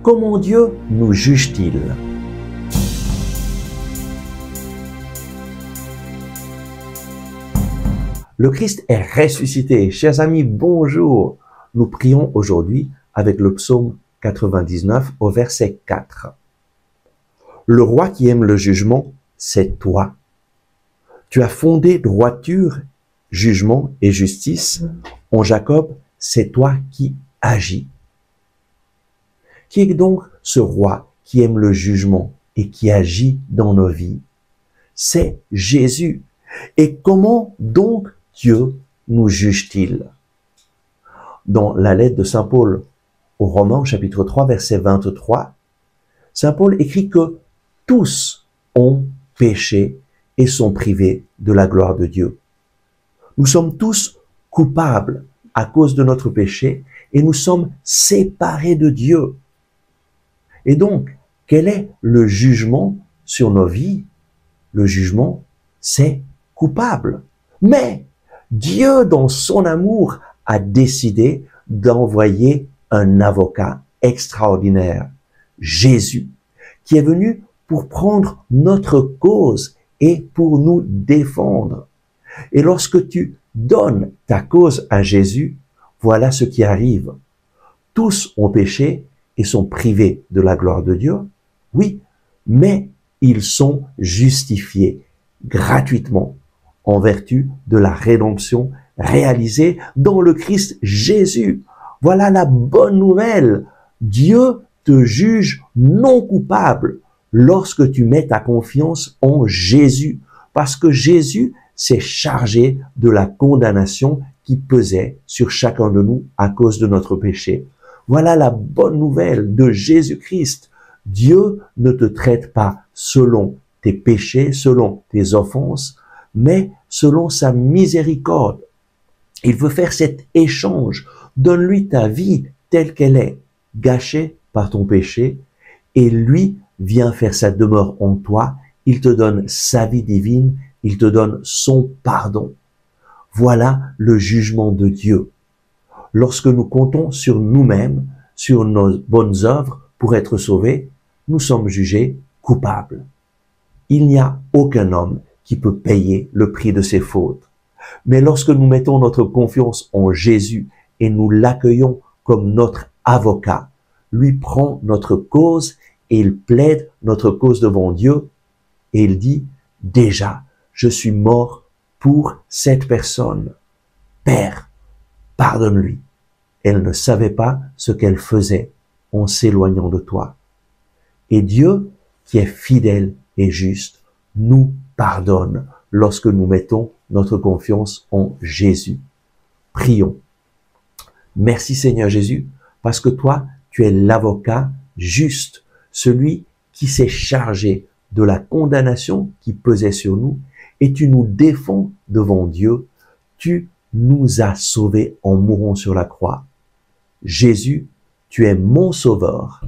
Comment Dieu nous juge-t-il? Le Christ est ressuscité. Chers amis, bonjour. Nous prions aujourd'hui avec le psaume 99 au verset 4. Le roi qui aime le jugement, c'est toi. Tu as fondé droiture, jugement et justice. En Jacob, c'est toi qui agis. Qui est donc ce roi qui aime le jugement et qui agit dans nos vies? C'est Jésus. Et comment donc Dieu nous juge-t-il? Dans la lettre de Saint Paul aux Romains, chapitre 3, verset 23, Saint Paul écrit que tous ont péché et sont privés de la gloire de Dieu. Nous sommes tous coupables à cause de notre péché et nous sommes séparés de Dieu. Et donc, quel est le jugement sur nos vies? Le jugement, c'est coupable. Mais Dieu, dans son amour, a décidé d'envoyer un avocat extraordinaire, Jésus, qui est venu pour prendre notre cause et pour nous défendre. Et lorsque tu donnes ta cause à Jésus, voilà ce qui arrive. Tous ont péché et sont privés de la gloire de Dieu, oui, mais ils sont justifiés gratuitement en vertu de la rédemption réalisée dans le Christ Jésus. Voilà la bonne nouvelle. Dieu te juge non coupable lorsque tu mets ta confiance en Jésus, parce que Jésus s'est chargé de la condamnation qui pesait sur chacun de nous à cause de notre péché. Voilà la bonne nouvelle de Jésus-Christ. Dieu ne te traite pas selon tes péchés, selon tes offenses, mais selon sa miséricorde. Il veut faire cet échange. Donne-lui ta vie telle qu'elle est, gâchée par ton péché, et lui vient faire sa demeure en toi. Il te donne sa vie divine, il te donne son pardon. Voilà le jugement de Dieu. Lorsque nous comptons sur nous-mêmes, sur nos bonnes œuvres pour être sauvés, nous sommes jugés coupables. Il n'y a aucun homme qui peut payer le prix de ses fautes. Mais lorsque nous mettons notre confiance en Jésus et nous l'accueillons comme notre avocat, lui prend notre cause et il plaide notre cause devant Dieu et il dit, déjà, je suis mort pour cette personne. Père, pardonne-lui. Elle ne savait pas ce qu'elle faisait en s'éloignant de toi. Et Dieu, qui est fidèle et juste, nous pardonne lorsque nous mettons notre confiance en Jésus. Prions. Merci Seigneur Jésus, parce que toi, tu es l'avocat juste, celui qui s'est chargé de la condamnation qui pesait sur nous, et tu nous défends devant Dieu. Tu nous as sauvés en mourant sur la croix. Jésus, tu es mon sauveur